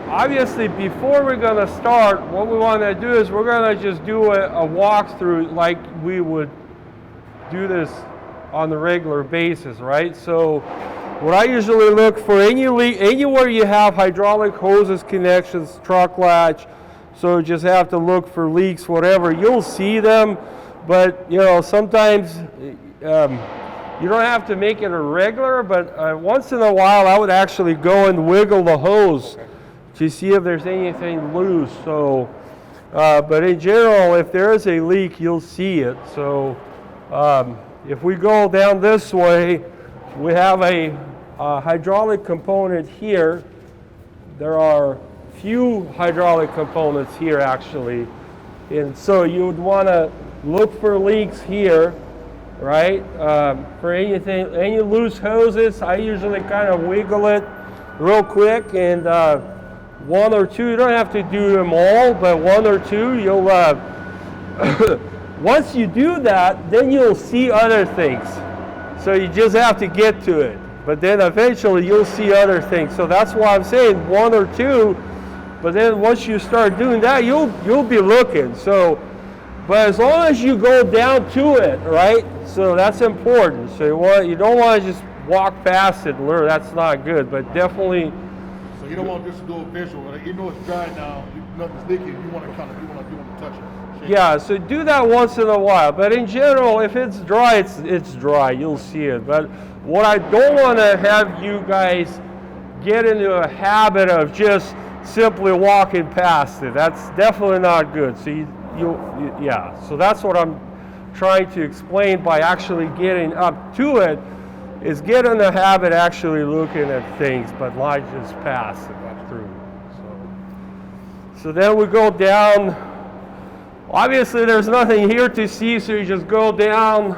obviously before we're going to start, what we want to do is we're going to just do a walkthrough like we would do this on a regular basis, right? So what I usually look for, anywhere you have hydraulic hoses, connections, truck latch, so just have to look for leaks, whatever, you'll see them, but you know, sometimes you don't have to make it a regular, but once in a while I would actually go and wiggle the hose to see if there's anything loose. So, but in general, if there is a leak, you'll see it. So if we go down this way, we have a hydraulic component here. There are few hydraulic components here actually. And so you would want to look for leaks here, right? For anything, any loose hoses, I usually kind of wiggle it real quick, and one or two, you don't have to do them all, but one or two, you'll, once you do that, then you'll see other things. So you just have to get to it. But then eventually you'll see other things. So that's why I'm saying one or two, but then once you start doing that, you'll be looking. So, but as long as you go down to it, right? So that's important. So you don't want to just walk past it and learn. That's not good. But definitely. So you don't want just to do a visual. You know it's dry now. Nothing's leaking. You want to touch it. Yeah. So do that once in a while. But in general, if it's dry, it's dry. You'll see it. But what I don't want to have you guys get into a habit of just simply walking past it. That's definitely not good. So yeah, so that's what I'm trying to explain by actually getting up to it, is get in the habit actually looking at things, but not just pass it through. So then we go down. Obviously there's nothing here to see, so you just go down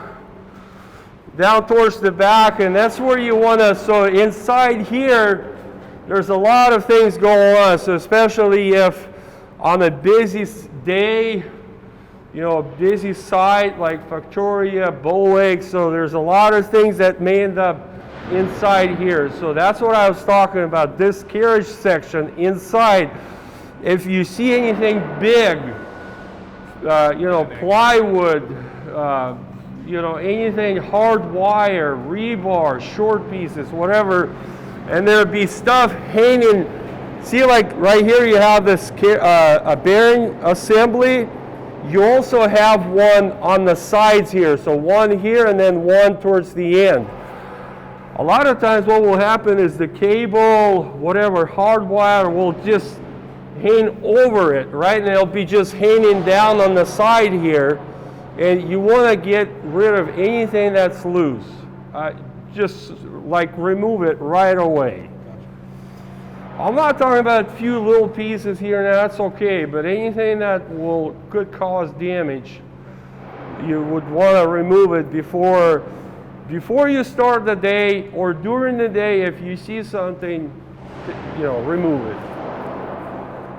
towards the back, and that's where you want to, so inside here, there's a lot of things going on, so especially if on a busy day, you know, a busy site like Victoria, Bull Lake, so there's a lot of things that may end up inside here. So that's what I was talking about, this carriage section inside. If you see anything big, you know, plywood, you know, anything hard wire, rebar, short pieces, whatever, and there'd be stuff hanging. See, like right here you have this a bearing assembly. You also have one on the sides here, so one here and then one towards the end. A lot of times what will happen is the cable, whatever, hard wire will just hang over it, right? And it'll be just hanging down on the side here. And you want to get rid of anything that's loose. Just like remove it right away. I'm not talking about a few little pieces here and that's okay, but anything that could cause damage, you would want to remove it before you start the day, or during the day. If you see something, you know, remove it.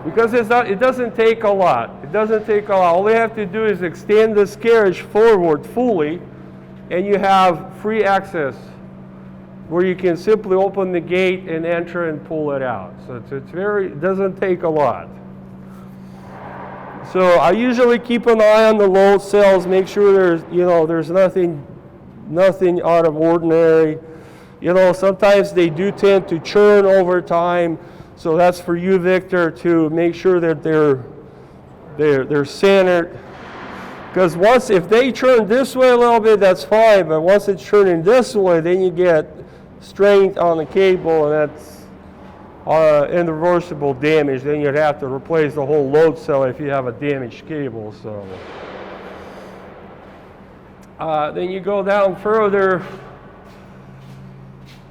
Because it doesn't take a lot. It doesn't take a lot. All they have to do is extend this carriage forward fully, and you have free access where you can simply open the gate and enter and pull it out. So it doesn't take a lot. So I usually keep an eye on the load cells, make sure there's nothing out of ordinary. You know, sometimes they do tend to churn over time. So that's for you, Victor, to make sure that they're centered. Because if they turn this way a little bit, that's fine. But once it's turning this way, then you get strength on the cable, and that's irreversible damage. Then you'd have to replace the whole load cell if you have a damaged cable. So then you go down further.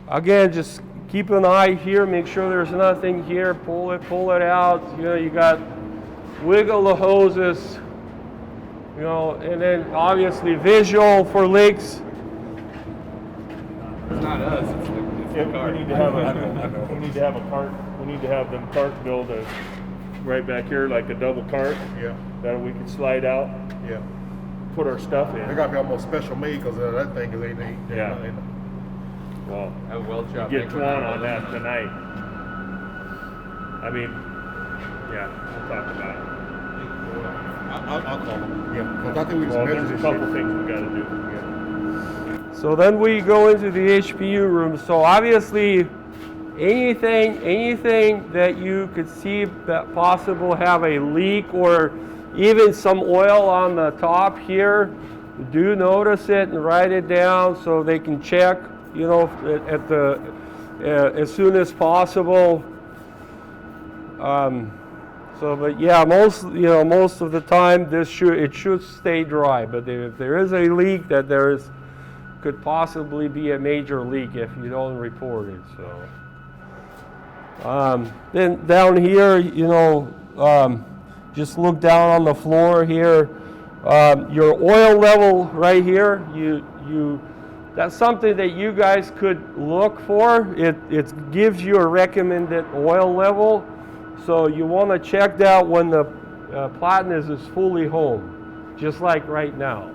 Again, just keep an eye here, make sure there's nothing here, pull it out. You know, you got wiggle the hoses, you know, and then obviously visual for leaks. It's not us, it's the cart. We need to have a cart. We need to have them cart build right back here, like a double cart. Yeah. That we can slide out. Yeah. Put our stuff in. They got to be almost special made because that thing is ain't. Yeah. Well, A weld shop get maker. Tuan on that tonight. I mean, yeah, we'll talk about it. I'll call them. Yeah, because I think we just Well, measure there's a this couple shit. things we gotta do. So then we go into the HPU room. So obviously, anything that you could see that possible have a leak or even some oil on the top here, do notice it and write it down so they can check, you know, at the as soon as possible. But yeah, most of the time it should stay dry. But if there is a leak, that could possibly be a major leak if you don't report it. So then down here, you know, just look down on the floor here. Your oil level right here, that's something that you guys could look for. It gives you a recommended oil level. So you want to check that when the platinum is fully home, just like right now.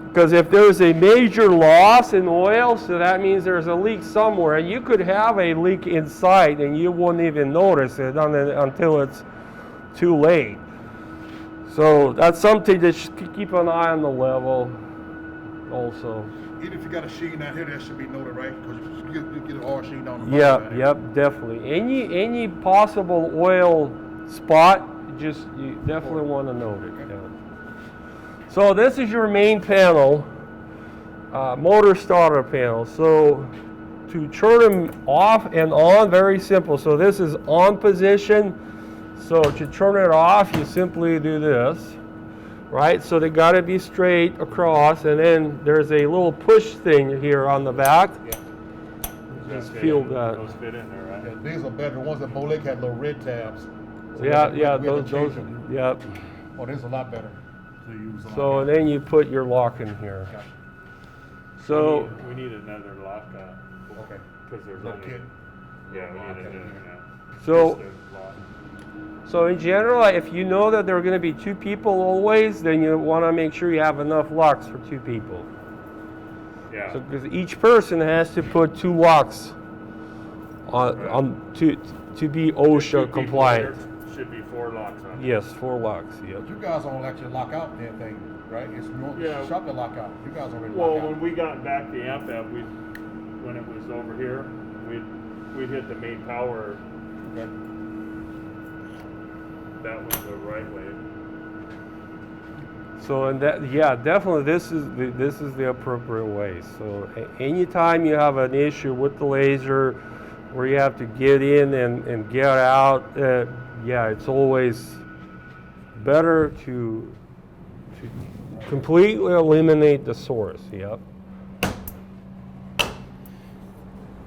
Because if there's a major loss in oil, so that means there's a leak somewhere. And you could have a leak inside and you won't even notice it until it's too late. So that's something that should keep an eye on the level also. Even if you got a sheen down here, that should be noted, right? Because you get a hard sheen down the Yep, bottom. yep, definitely. Any possible oil spot, you definitely want to note it. Yeah. So this is your main panel, motor starter panel. So to turn them off and on, very simple. So this is on position. So to turn it off, you simply do this, right? So they got to be straight across, and then there's a little push thing here on the back. Yeah. Just feel that. Those fit in there, right? Yeah, these are better. The ones that Bolek had little red tabs. So Yeah, we have to those, change them. yep. Oh, this is a lot better to use. So and then you put your lock in here. Gotcha. So We need another lock, Okay. because there's Little only, kit. yeah, we need Okay. a new, yeah. So- Just a lock. So in general, if you know that there are going to be two people always, then you want to make sure you have enough locks for two people. Yeah. So because each person has to put 2 locks on to be Two OSHA people, compliant. there Should be 4 locks on it. Yes, 4 locks. Yep. But you guys don't actually lock out the damn thing, right? It's more Yeah. shop that lock out. You guys already Well, lock when out. we got back the amp app, when it was over here, we'd hit the main power. Okay. That was the right way. So and that, yeah, definitely this is the appropriate way. So anytime you have an issue with the laser, where you have to get in and get out, yeah, it's always better to completely eliminate the source. Yep.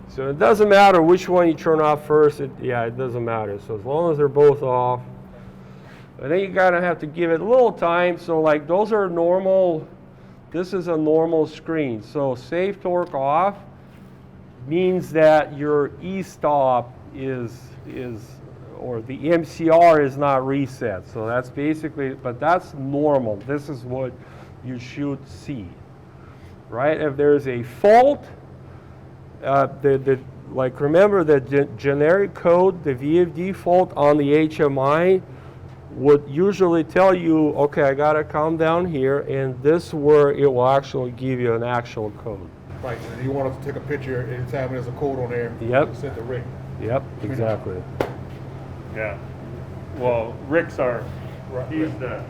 So it doesn't matter which one you turn off first. It doesn't matter. So as long as they're both off. And then you gotta have to give it a little time. So like those are normal, this is a normal screen. So safe torque off means that your E-stop or the MCR is not reset. So that's basically, but that's normal. This is what you should see, right? If there's a fault, like remember the generic code, the VFD fault on the HMI would usually tell you, okay, I gotta come down here, and this is where it will actually give you an actual code. Right, and you want us to take a picture anytime there's a code on there. Yep. Send the rig. Yep, exactly. Yeah. Well, Rick's he's the.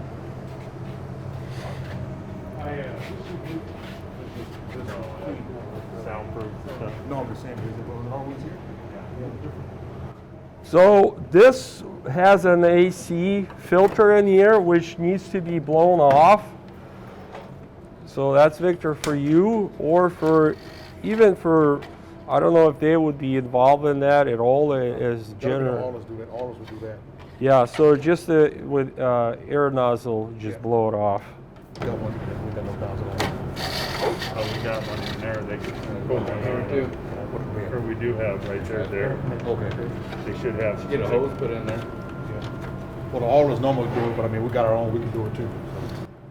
Soundproof stuff. No, I'm just saying, is it always here? So this has an AC filter in here which needs to be blown off. So that's Victor for you, or even for, I don't know if they would be involved in that at all as general. All do that. All would do that. Yeah, so just with air nozzle, just Yeah. blow it off. We got one. We got no thousand on it. Oh, we got one in there. They can go in there too. Or we do have right there. Okay. They should have. Get a hose put in there. Yeah. Well, the all normally do it, but I mean, we got our own. We can do it too.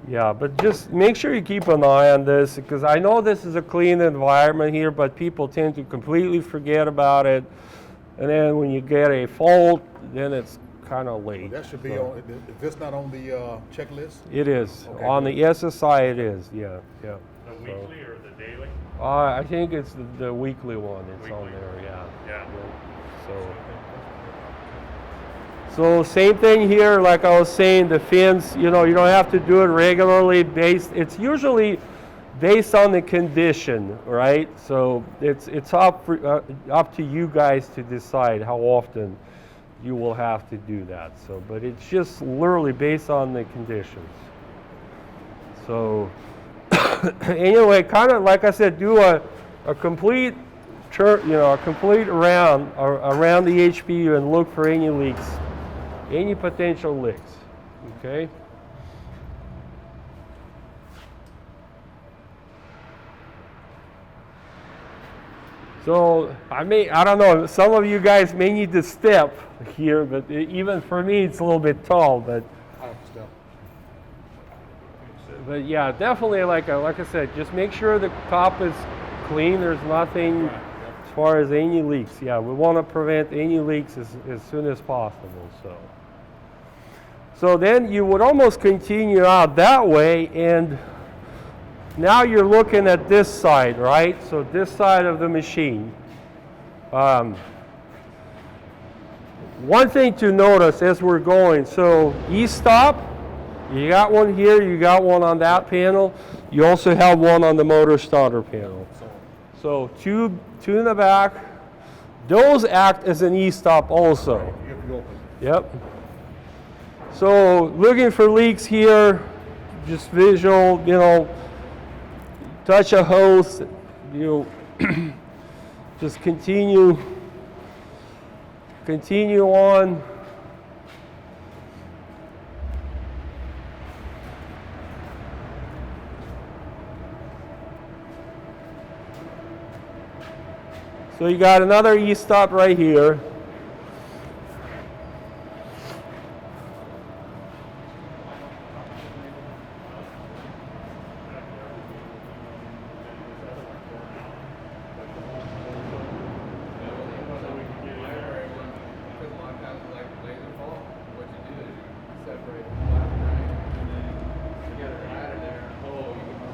Yeah, but just make sure you keep an eye on this, because I know this is a clean environment here, but people tend to completely forget about it. And then when you get a fault, then it's kind of late. That should be So on, is this not on the checklist? it is. Okay, On good. the SSI it is, yeah. The weekly or the daily? I think it's the weekly one. It's on Weekly. there, yeah. Yeah. So same thing here, like I was saying, the fins, you know, you don't have to do it regularly it's usually based on the condition, right? So it's up to you guys to decide how often you will have to do that. So, but it's just literally based on the conditions. So anyway, kind of like I said, do a complete turn, you know, a complete round around the HPU and look for any leaks, any potential leaks. Okay. So I don't know, some of you guys may need to step here, but even for me it's a little bit tall, but I have to step. But yeah, definitely like I said, just make sure the top is clean. There's nothing as far as any leaks. Yeah, we want to prevent any leaks as soon as possible. So then you would almost continue out that way, and now you're looking at this side, right? So this side of the machine. One thing to notice as we're going, so e-stop, you got one here, you got one on that panel. You also have one on the motor starter panel. So two in the back. Those act as an e-stop also. If you open. Yep. So looking for leaks here, just visual, you know, touch a hose, you know, just continue on. So you got another e-stop right here.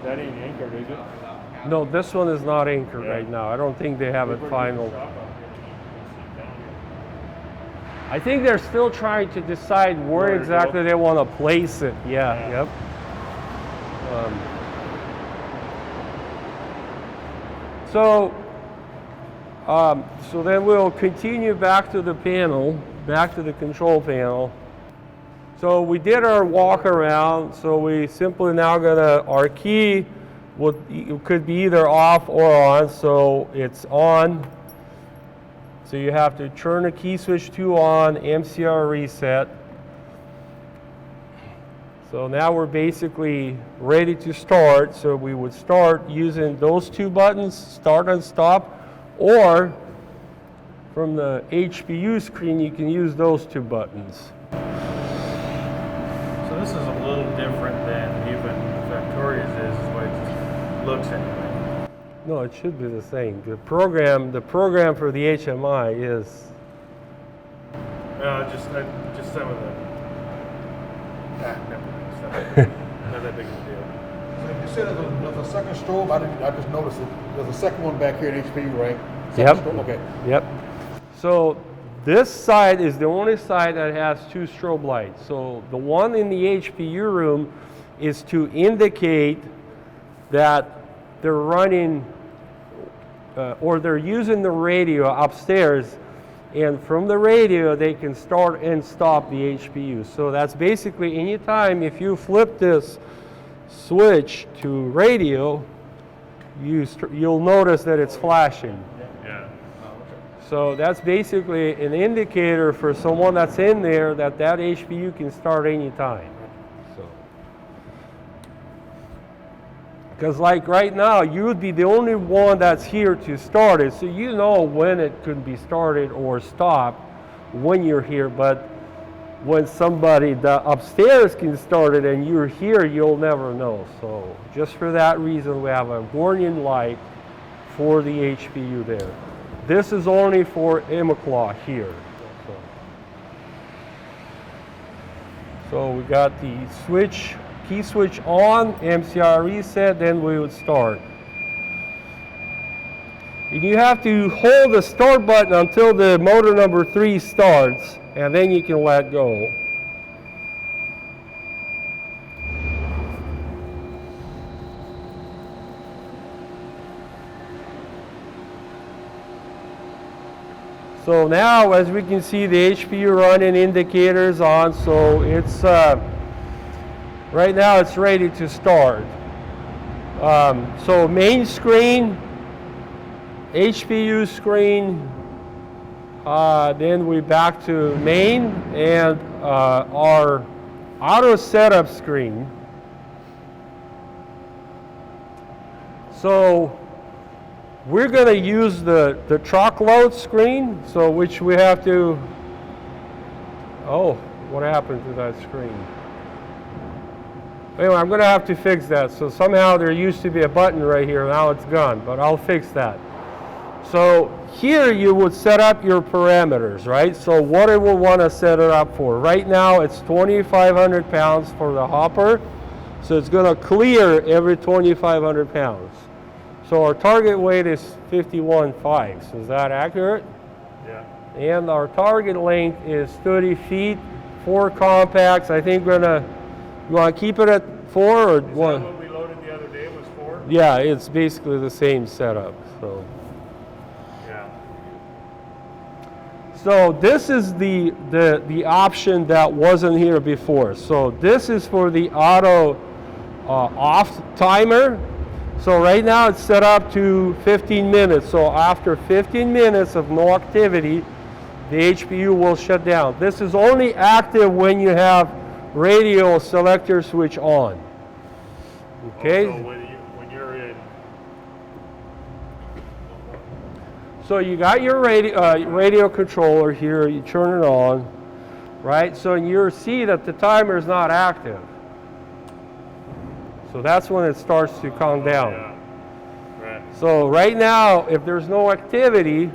That ain't anchored, is it? No, this one is not anchored right now. I don't think they have it final. I think they're still trying to decide where exactly they want to place it. Yeah, yep. So then we'll continue back to the panel, back to the control panel. So we did our walk around, so we simply now our key could be either off or on, so it's on. So you have to turn the key switch to on, MCR reset. So now we're basically ready to start, so we would start using those two buttons, start and stop, or from the HPU screen you can use those two buttons. So this is a little different than even Factoria's is the way it looks anyway. No, it should be the same. The program for the HMI is. Just some of the. Never mind. Stuff. Not that big of a deal. So you said there's a second strobe. I just noticed it. There's a second one back here in HPU, right? Yep. Second strobe, okay. Yep. So this side is the only side that has two strobe lights. So the one in the HPU room is to indicate that they're running or they're using the radio upstairs, and from the radio they can start and stop the HPU. So that's basically anytime if you flip this switch to radio, you'll notice that it's flashing. Yeah. So that's basically an indicator for someone that's in there that HPU can start anytime. Because like right now, you would be the only one that's here to start it, so you know when it could be started or stopped when you're here, but when somebody upstairs can start it and you're here, you'll never know. So just for that reason, we have a warning light for the HPU there. this is only for Enumclaw here. So we got the switch, key switch on, MCR reset, then we would start. And you have to hold the start button until the motor number 3 starts, and then you can let go. So now, as we can see, the HPU running indicators on, so it's right now it's ready to start. So main screen, HPU screen, then we back to main and our auto setup screen. So we're going to use the truck load screen, so which we have to, oh, what happened to that screen? Anyway, I'm going to have to fix that. So somehow there used to be a button right here, now it's gone, but I'll fix that. So here you would set up your parameters, right? So what it will want to set it up for. Right now it's 2,500 pounds for the hopper, so it's going to clear every 2,500 pounds. So our target weight is 51.5, so is that accurate? Yeah. And our target length is 30 feet, 4 compacts. I think we're gonna, you want to keep it at 4 or Is 1? that what we loaded the other day was 4? Yeah, it's basically the same setup. Yeah. So this is the option that wasn't here before. So this is for the auto off timer. So right now it's set up to 15 minutes. So after 15 minutes of no activity, the HPU will shut down. This is only active when you have radio selector switch on. Okay? So when you're in, So you got your radio controller here, you turn it on, right? So you see that the timer is not active. So that's when it starts to count down. yeah. Right. So right now, if there's no activity,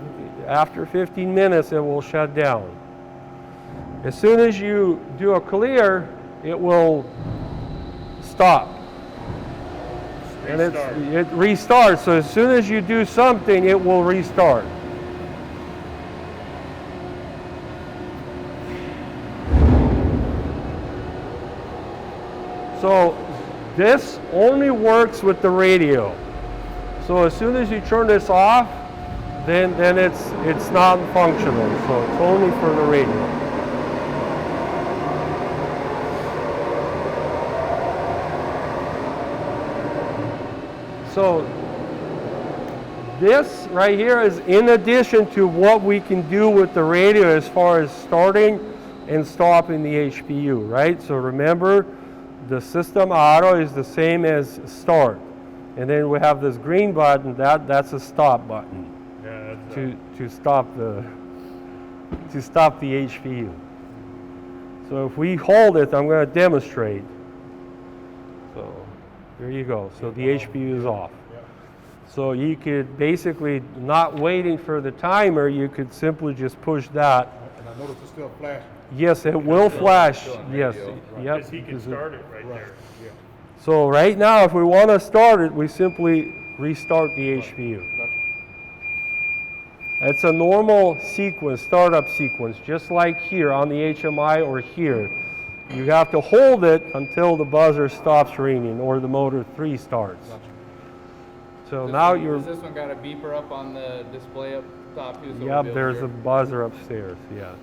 after 15 minutes, it will shut down. As soon as you do a clear, it will stop. And it restarts. So as soon as you do something, it will restart. So this only works with the radio. So as soon as you turn this off, then it's not functional. So it's only for the radio. So this right here is in addition to what we can do with the radio as far as starting and stopping the HPU, right? So remember, the system auto is the same as start. And then we have this green button, that's a stop button. Yeah, that's To stop the HPU. So if we hold it, I'm going to demonstrate. So there you go. So the HPU is off. So you could basically, not waiting for the timer, you could simply just push that. And I noticed it's still flashing. Yes, it will flash. Yes. Yep. because he can start it right there. Yeah. So right now, if we want to start it, we simply restart the HPU. Gotcha. It's a normal sequence, startup sequence, just like here on the HMI or here. You have to hold it until the buzzer stops ringing or the motor 3 starts. Gotcha. So now you're, Has this one got a beeper up on the display up top too? So we'll yep, be able to there's hear a it? buzzer upstairs, yeah.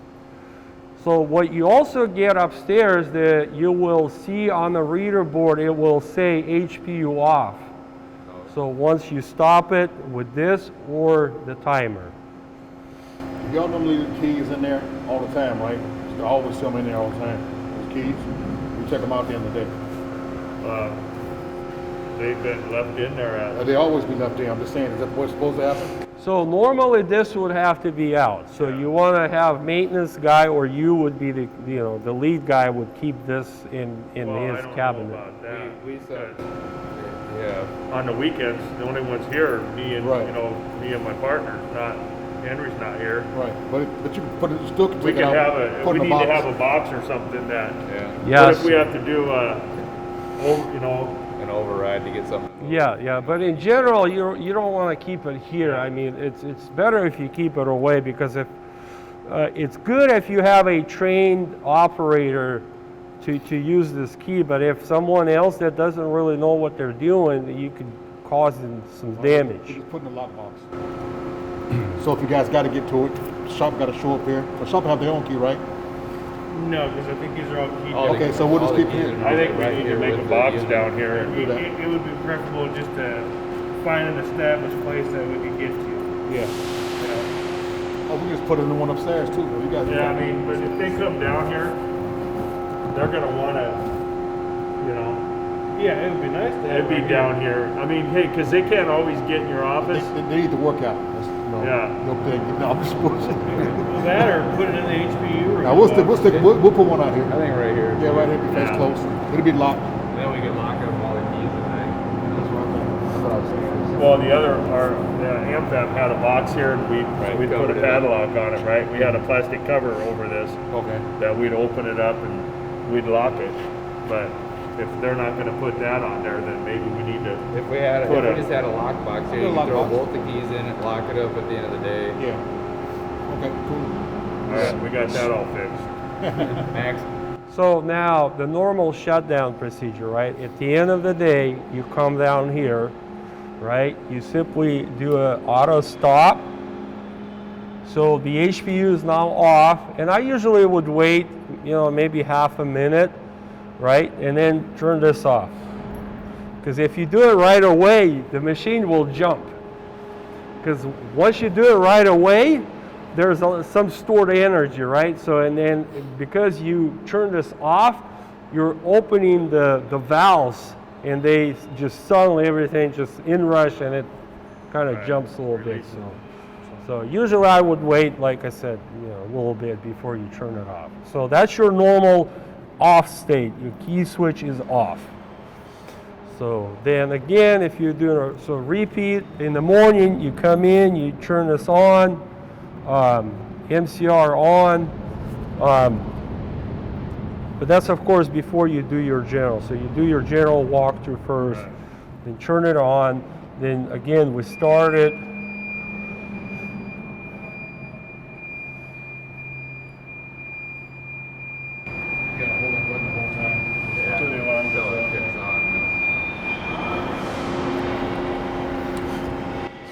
So what you also get upstairs, that you will see on the reader board, it will say HPU off. So once you stop it with this or the timer. Y'all normally leave the keys in there all the time, right? They always tell me in there all the time. Those keys. We check them out at the end of the day. They've been left in there. They always be left there. I'm just saying, is that what's supposed to happen? So normally this would have to be out. So you want to have maintenance guy, or you would be the the lead guy would keep this in I his don't cabinet. know about that. We said, because yeah. on the weekends, the only ones here, me and Right. me and my partner, not Henry's not here. Right, but you can put it, still can We take it could out, have put we it in need a to box. have a box or something that, Yeah. Yes. what if we have to do, you know, An override to get something. Yeah, but in general, you don't want to keep it here. I mean, it's better if you keep it away, because if it's good if you have a trained operator to use this key, but if someone else that doesn't really know what they're doing, you could cause them some You damage. just put it in a lockbox. So if you guys got to get to it, the shop got to show up here. The shop have their own key, right? no, because I think these are all key. All the- Okay, so we'll just all the keep keys it. are I think we right need to here make a with the box unit. down here. Do that. It would be preferable just to find an established place that we could get to. Yeah. You know? Oh, we just put it in the one upstairs too. You guys. Yeah, I mean, but if they come down here, they're gonna wanna, you know, Yeah, it would be nice to have it'd be it down here. I mean, hey, because they can't always get in your office. They need to work out. That's, Yeah. No big. No, I'm just pushing. Well, that or put it in the HPU room. Now we'll put one out here. I think right here. Yeah, right here. Face Yeah. close. It'll be locked. Then we can lock up all the keys at night. That's what I was saying. Well, our AmFab had a box here, and we Right, put a covered it up. padlock on it, right? We had a plastic cover over this Okay. that we'd open it up and we'd lock it. But if they're not gonna put that on there, then maybe we need to. If we had, Put if a- we just had a lockbox here, Yeah, you could throw lockbox. both the keys in it, lock it up at the end of the day. Yeah. Okay. Cool. All right, we got that all fixed. Max, So now the normal shutdown procedure, right? At the end of the day, you come down here, right? You simply do a auto stop. So the HPU is now off, and I usually would wait, maybe half a minute, right? And then turn this off. Because if you do it right away, the machine will jump. Because once you do it right away, there's some stored energy, right? So, and then because you turn this off, you're opening the valves, and they just suddenly everything just inrush, and it kind of Right, jumps a little bit. release So usually I would wait, like I said, a little bit before you turn it off. So that's your normal off state. Your key switch is off. So then again, if you're doing so repeat in the morning, you come in, you turn this on, MCR on, but that's of course before you do your general. So you do your general walkthrough first, Right. then turn it on, then again we start it. You gotta hold that button the whole time. Till the alarm until goes it off. kicks on.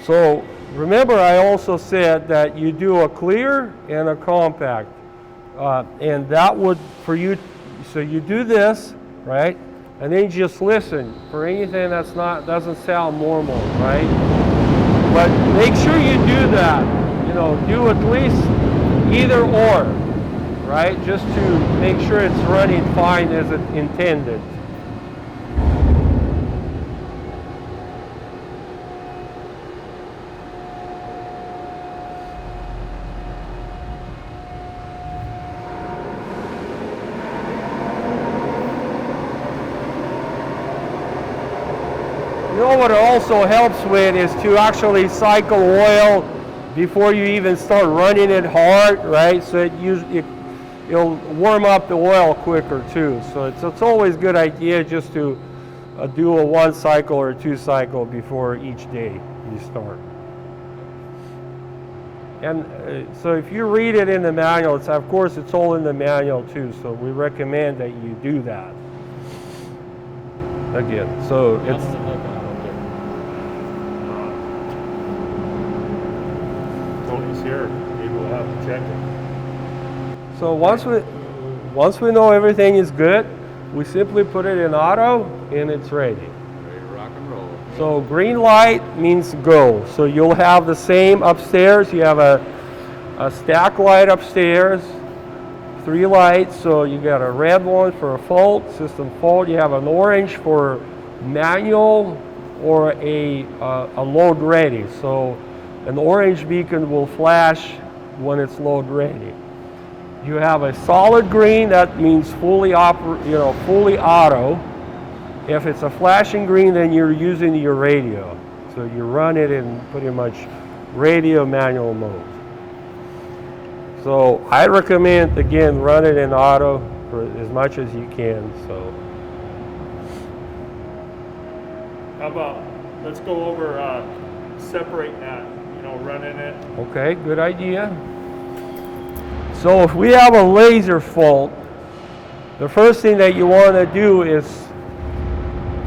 So remember, I also said that you do a clear and a compact, and that would for you. So you do this, right, and then you just listen for anything that's doesn't sound normal, right? But make sure you do that. Do at least either or, right? Just to make sure it's running fine as it intended. What it also helps with is to actually cycle oil before you even start running it hard, right? So it'll warm up the oil quicker too. So it's always a good idea just to do a 1 cycle or 2 cycle before each day you start. And so if you read it in the manual, of course it's all in the manual too. So we recommend that you do that. Again, so it's. Tony's here, maybe we'll have to check it. So once we know everything is good, we simply put it in auto and it's ready. Ready to rock and roll. So green light means go. So you'll have the same upstairs. You have a stack light upstairs, 3 lights. So you got a red one for a fault, system fault. You have an orange for manual or a load ready. So an orange beacon will flash when it's load ready. You have a solid green, that means fully auto. If it's a flashing green, then you're using your radio. So you run it in pretty much radio manual mode. So I recommend, again, run it in auto for as much as you can. So How about, let's go over separating that, you know, running it. okay, good idea. So if we have a laser fault, the first thing that you want to do is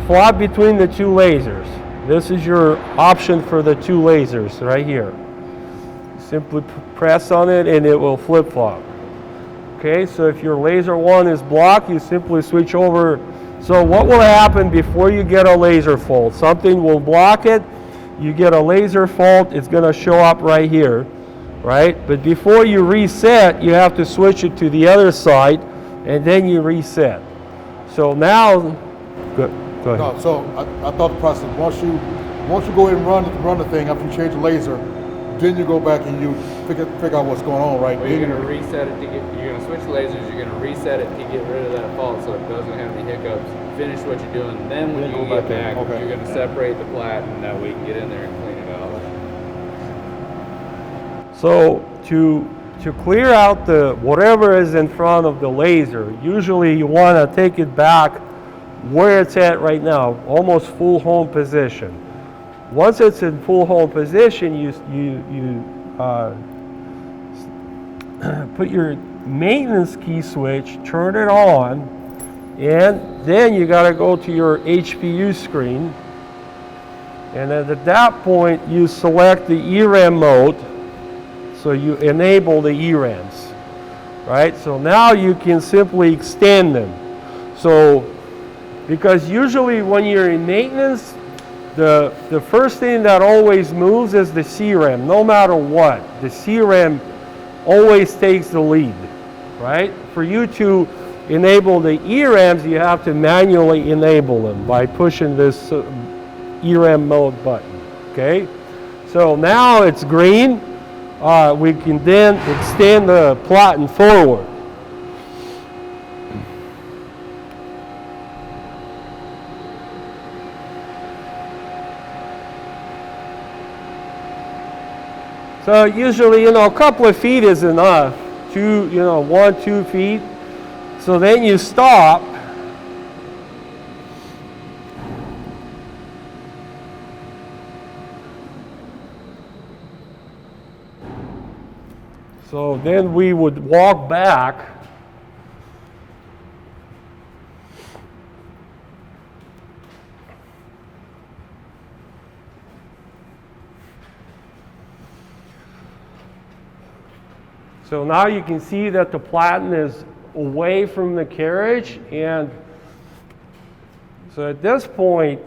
flop between the two lasers. This is your option for the two lasers right here. Simply press on it and it will flip-flop. Okay, so if your laser 1 is blocked, you simply switch over. So what will happen before you get a laser fault? Something will block it, you get a laser fault, it's going to show up right here, right? But before you reset, you have to switch it to the other side, and then you reset. So now, go ahead. No, so I thought the process, once you go ahead and run the thing after you change the laser, then you go back and you figure out what's going on, right? Well, you're gonna reset it to get. You're gonna switch lasers. You're gonna reset it to get rid of that fault, so it doesn't have any hiccups. Finish what you're doing. Then when you get back, Okay. you're gonna separate the plat, and that way you can get in there and clean it out. So to clear out the whatever is in front of the laser, usually you want to take it back where it's at right now, almost full home position. Once it's in full home position, you put your maintenance key switch, turn it on, and then you got to go to your HPU screen. And then at that point, you select the ERAM mode. So you enable the ERAMs, right? So now you can simply extend them. So, because usually when you're in maintenance, the first thing that always moves is the CRAM, no matter what. The CRAM always takes the lead, right? For you to enable the ERAMs, you have to manually enable them by pushing this ERAM mode button, okay? So now it's green. We can then extend the platen forward. So usually, a couple of feet is enough. 1, 2 feet. So then you stop. So then we would walk back. So now you can see that the platen is away from the carriage, and so at this point,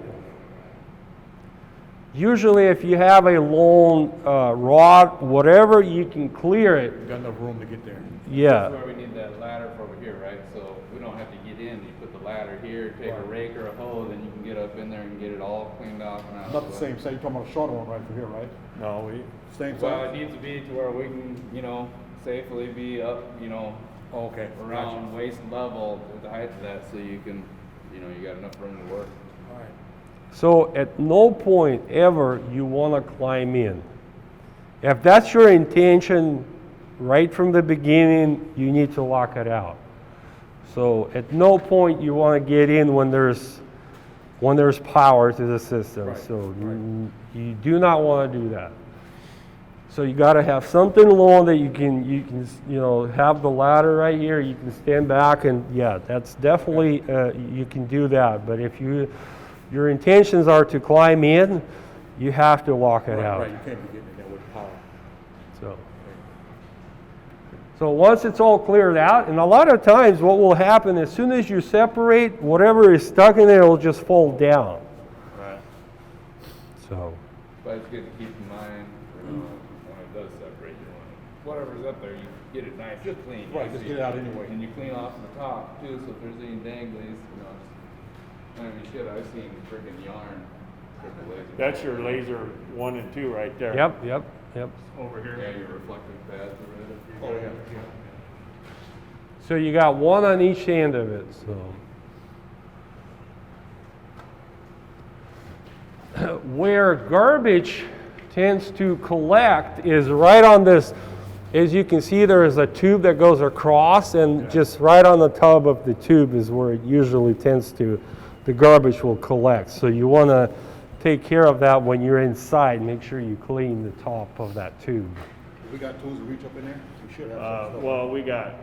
usually if you have a long rod, whatever, you can clear it. You got enough room to get there. Yeah. That's where we need that ladder for over here, right? So we don't have to get in. You put the ladder here, take a rake or a hoe, then you can get up in there and get it all cleaned off and out. Not the same side, you're talking about a shorter one right from here, right? No, Same Well, side? it needs to be to where we can, safely be up, Oh, okay. around waist level at the height of that, so you can, you got enough room to work. All right. So at no point ever you want to climb in. If that's your intention right from the beginning, you need to lock it out. So at no point you want to get in when there's power to the system. Right, So you do not want to do that. So you got to have something long that you can have the ladder right here. You can stand back and that's definitely you can do that. But if your intentions are to climb in, you have to lock it out. Right, you can't be getting in there with power. So once it's all cleared out, and a lot of times what will happen as soon as you separate, whatever is stuck in there will just fall down. Right. So. But it's good to keep in mind, when it does separate, whatever's up there, you get it nice and clean. Right, just get it out anyway. And you clean off the top too, so if there's any danglies, I've seen freaking yarn. Laser. that's your laser 1 and 2 right there. Yep. Over here. Yeah, your reflective pads are Oh, yeah. So you got one on each end of it. So where garbage tends to collect is right on this As you can see, there is a tube that goes across, and just right on the top of the tube is where it usually tends to, the garbage will collect. So you want to take care of that when you're inside. Make sure you clean the top of that tube. We got tools to reach up in there? We should have some stuff. Well, we got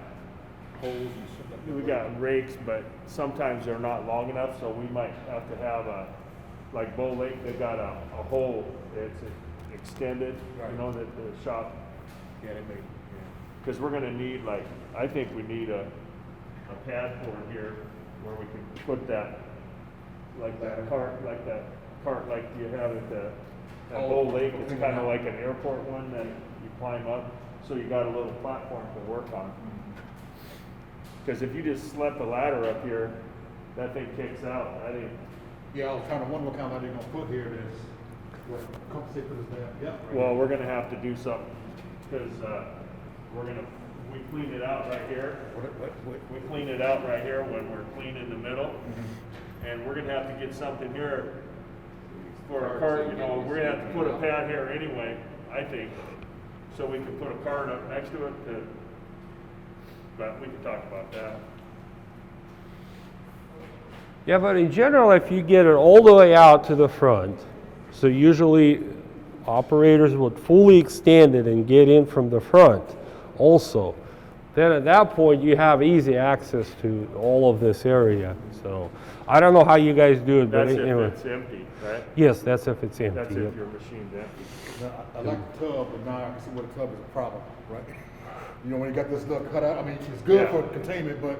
Holes and stuff like that. we got rakes, but sometimes they're not long enough, so we might have to have a, like Bow Lake, they've got a hole that's extended, you know, that the shop, Yeah, they make, because we're gonna need, like, I think we need a pad for here where we can put that, like that cart like you have at at Bow Lake. It's kind of like an airport one that you climb up, so you got a little platform to work on. Because if you just slap the ladder up here, that thing kicks out. I think. Yeah, I was trying to wonder what kind of they're gonna put here that's, what, compensate for this there. Yeah. Well, we're gonna have to do something, because we clean it out right here. We clean it out right here when we're cleaning the middle. And we're gonna have to get something here for a cart, you know, we're gonna have to put a pad here anyway, I think. So we can put a cart up next to it but we can talk about that. Yeah, but in general, if you get it all the way out to the front, so usually operators would fully extend it and get in from the front also. Then at that point, you have easy access to all of this area. So I don't know how you guys do it, but That's anyway. if it's empty, right? Yes, that's if it's empty. That's yep. if your machine's empty. Now, I like the tub, but now I can see where the tub is a problem, right? You know, when you got this little cutout, I mean, it's good Yeah. for containment, but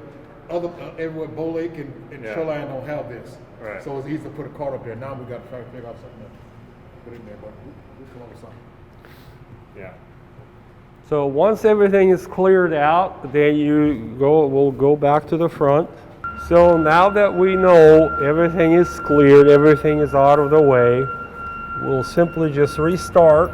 everywhere Bow Lake and Yeah. Shoreline don't have this. Right. So it's easy to put a cart up there. Now we gotta try to figure out something to put in there, but we'll come up with something. Yeah. So once everything is cleared out, then we'll go back to the front. So now that we know everything is cleared, everything is out of the way, we'll simply just restart.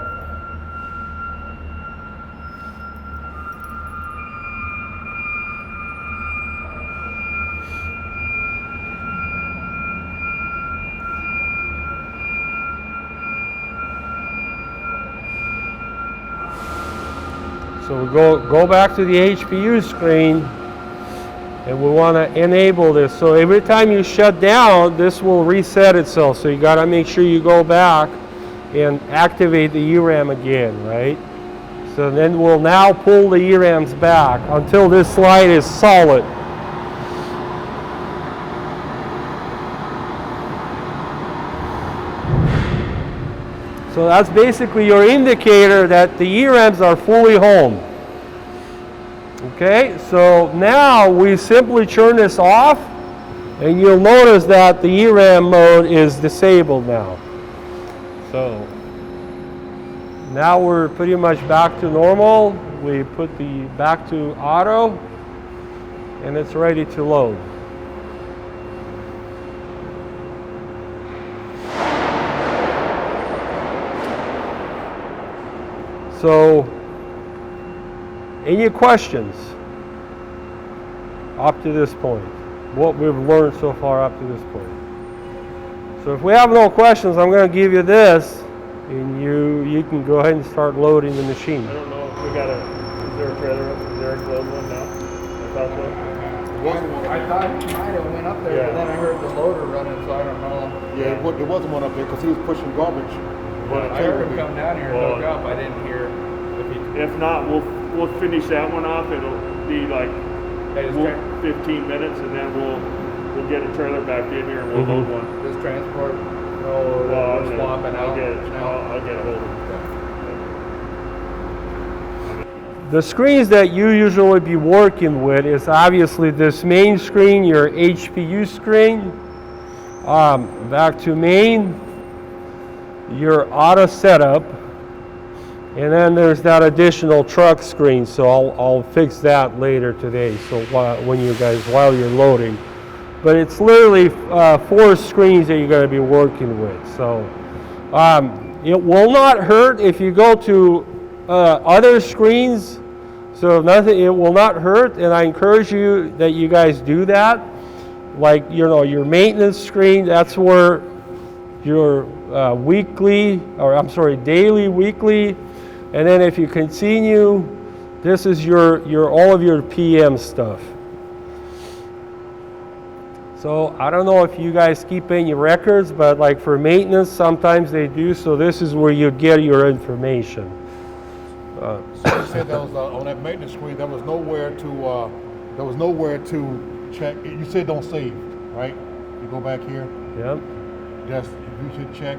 So we go back to the HPU screen, and we want to enable this. So every time you shut down, this will reset itself. So you got to make sure you go back and activate the ERAM again, right? So then we'll now pull the ERAMs back until this slide is solid. So that's basically your indicator that the ERAMs are fully home. Okay, so now we simply turn this off, and you'll notice that the ERAM mode is disabled now. So now we're pretty much back to normal. We put the back to auto, and it's ready to load. So, any questions up to this point? What we've learned so far up to this point. So if we have no questions, I'm going to give you this, and you can go ahead and start loading the machine. I don't know if we got is there a trailer up? Is there a load one now? I thought so. I thought he might have went up there, but then I heard the loader running, so I don't know. Yeah, there wasn't one up there because he was pushing garbage. I heard him come down here and hook up. I didn't hear If not, we'll finish that one off. It'll be like 15 minutes, and then we'll get a trailer back in here and we'll load one. this transport. Well, Swapping I'll out. get a hold of it. The screens that you usually be working with is obviously this main screen, your HPU screen. Back to main, your auto setup, and then there's that additional truck screen. So I'll fix that later today. So while you're loading, but it's literally 4 screens that you're going to be working with. So it will not hurt if you go to other screens. So it will not hurt, and I encourage you that you guys do that. Like, you know, your maintenance screen, that's where your daily, weekly, and then if you continue This is your all of your PM stuff. So I don't know if you guys keep any records, but like for maintenance, sometimes they do. So this is where you get your information. So you said that was on that maintenance screen. There was nowhere to check. You said don't save, right? You go back here. Yep. Just you should check.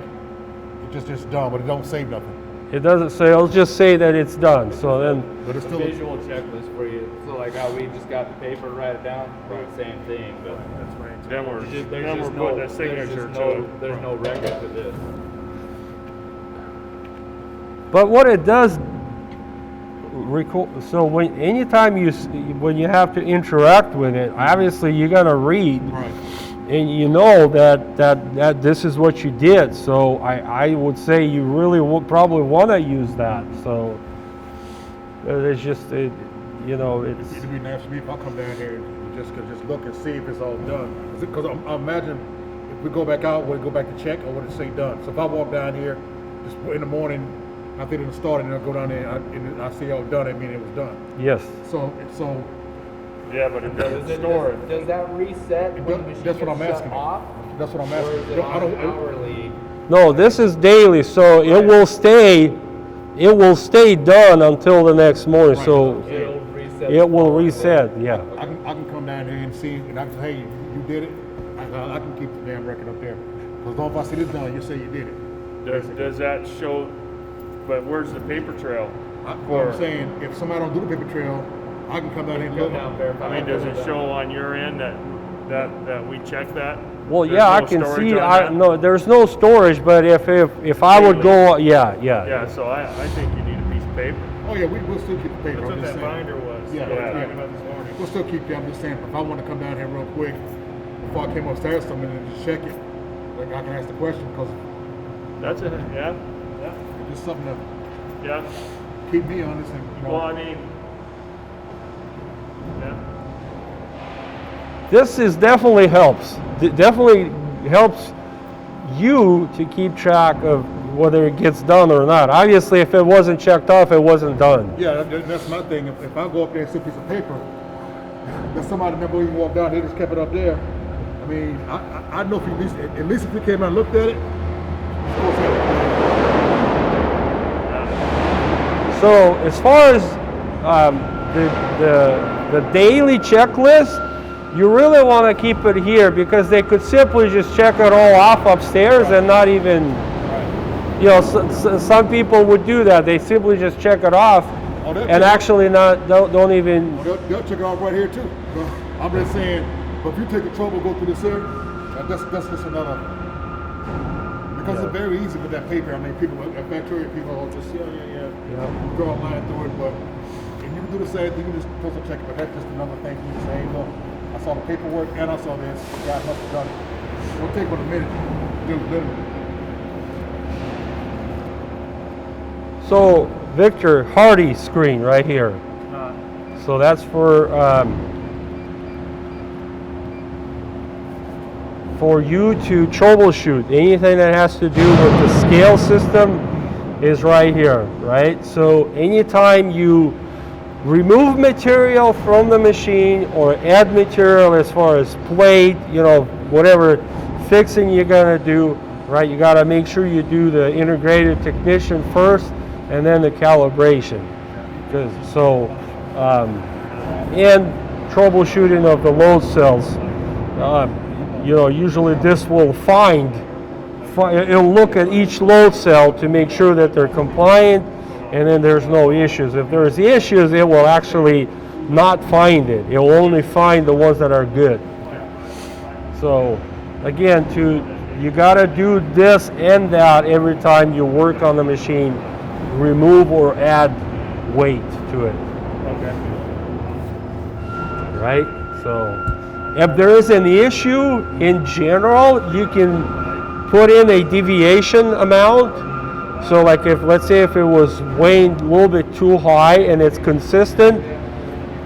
It's just done, but it don't save nothing. It doesn't say. It'll just say that it's done. So then. But it's It's a still visual checklist for you. So like how we just got the paper, write it down, do the same thing, but That's right. Then we're there's just putting a signature to it. there's no record for this. But what it does, so anytime when you have to interact with it, obviously you're gonna read, right. and you know that this is what you did. So I would say you really would probably want to use that. So it's just you know it's. It'd be nice for me if I come down here and just look and see if it's all done. Because I imagine if we go back out, would it go back to check or would it say done? So if I walk down here just in the morning, I think it'll start and I'll go down there and I see all done, I mean it was done. Yes. So Yeah, but it doesn't store it. Does that reset when the machine that's what I'm gets shut asking. off? That's what I'm Or is asking. it I don't. hourly? No, this is daily, so it will stay. It will stay done until the next morning. Right. So It'll reset. it will reset. Yeah. I can come down here and see, and I can say, hey, you did it. I can keep the damn record up there. Because if I see this done, you say you did it. Does that show, but where's the paper trail? What I'm saying, if somebody don't do the paper trail, I can come down here and Go look. down, verify. I mean, does it show on your end that we check that? Well, There's yeah, I no can storage see. on that? No, there's no storage, but if I would go, yeah. Yeah, so I think you need a piece of paper. Oh yeah, we'll still keep the paper. That's I'm what just that saying. binder was. Yeah, that we were yeah. talking about this morning. We'll still keep that. I'm just saying, if I want to come down here real quick, before I came upstairs, something and just check it, like I can ask the question because That's it, yeah, it's just something to yeah. keep me honest and you know. Well, I mean, yeah. This is definitely helps. It definitely helps you to keep track of whether it gets done or not. Obviously, if it wasn't checked off, it wasn't done. Yeah, that's my thing. If I go up there and see a piece of paper, that somebody never even walked down, they just kept it up there. I mean, I know if you at least if we came out and looked at it, it's supposed to have it. So as far as the daily checklist, you really want to keep it here because they could simply just check it all off upstairs and not even, you know, some people would do that. They simply just check it off Oh, they'll and check- actually don't even. Well, they'll check it out right here too. But I'm just saying, but if you take the trouble to go through this here, that's just another. Because it's very easy with that paper. I mean, people at factory, people will just draw a line through it. But if you can do the same thing, you can just pencil check it. But that's just another thing you can say, hey, look, I saw the paperwork and I saw this. The guy must have done it. It'll take but a minute to do, literally. So Victor, Hardy screen right here. So that's for you to troubleshoot. Anything that has to do with the scale system is right here, right? So anytime you remove material from the machine or add material as far as plate, you know, whatever fixing you're gonna do, right? You gotta make sure you do the integrated technician first and then the calibration. And troubleshooting of the load cells. You know, usually this will it'll look at each load cell to make sure that they're compliant and then there's no issues. If there's issues, it will actually not find it. It will only find the ones that are good. So again, you gotta do this and that every time you work on the machine, remove or add weight to it. Okay. Right? So if there is an issue in general, you can put in a deviation amount. So like let's say if it was weighing a little bit too high and it's consistent,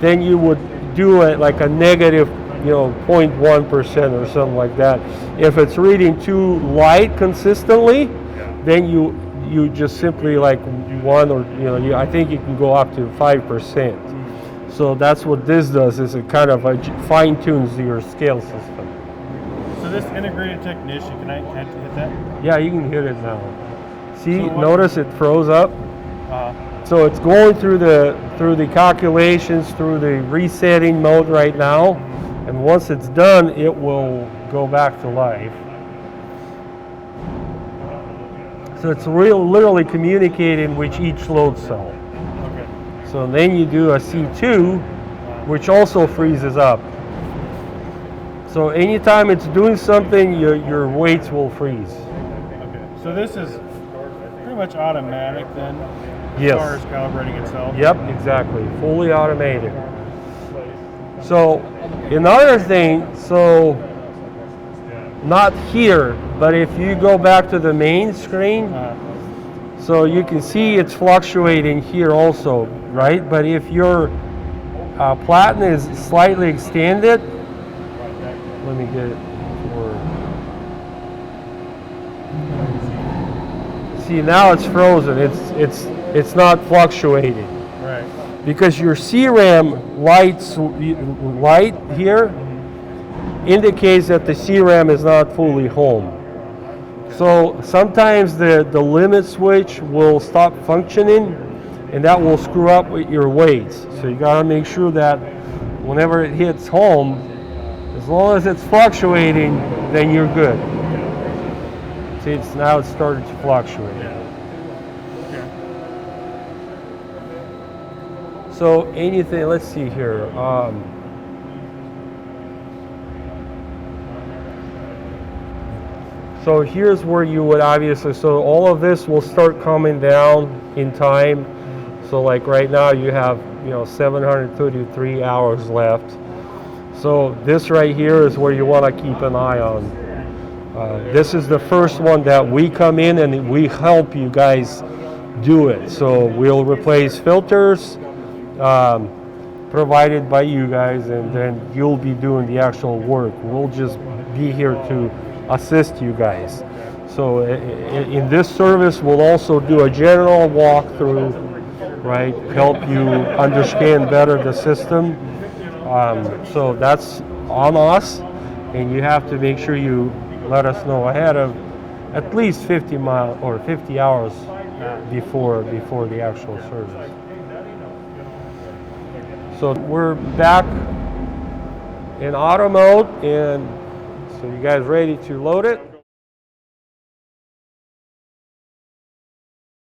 then you would do it like a negative, 0.1% or something like that. If it's reading too light consistently, then you you just simply like one or, I think you can go up to 5%. So that's what this does, is it kind of fine tunes your scale system. So this integrated technician, can I hit that? Yeah, you can hit it now. See, So what- notice it froze up. So it's going through the calculations, through the resetting mode right now, and once it's done, it will go back to life. So it's literally communicating with each load cell. Okay. So then you do a C2, which also freezes up. So anytime it's doing something, your weights will freeze. Okay. So this is pretty much automatic then, Yes. as far as calibrating itself. Yep, exactly. Fully automated. So another thing, so not here, but if you go back to the main screen, so you can see it's fluctuating here also, right? But if your platen is slightly extended, let me get it for. See, now it's frozen. It's not fluctuating. Right. Because your CRAM light here indicates that the CRAM is not fully home. So sometimes the limit switch will stop functioning, and that will screw up with your weights. So you gotta make sure that whenever it hits home, as long as it's fluctuating, then you're good. See, now it's started to fluctuate. So anything, let's see here. So here's where you would obviously, so all of this will start coming down in time. So like right now you have, 733 hours left. So this right here is where you want to keep an eye on. This is the first one that we come in and we help you guys do it. So we'll replace filters provided by you guys, and then you'll be doing the actual work. We'll just be here to assist you guys. So in this service, we'll also do a general walkthrough, right? Help you understand better the system. So that's on us, and you have to make sure you let us know ahead of at least 50 hours before the actual service. So we're back in auto mode, and so you guys ready to load it?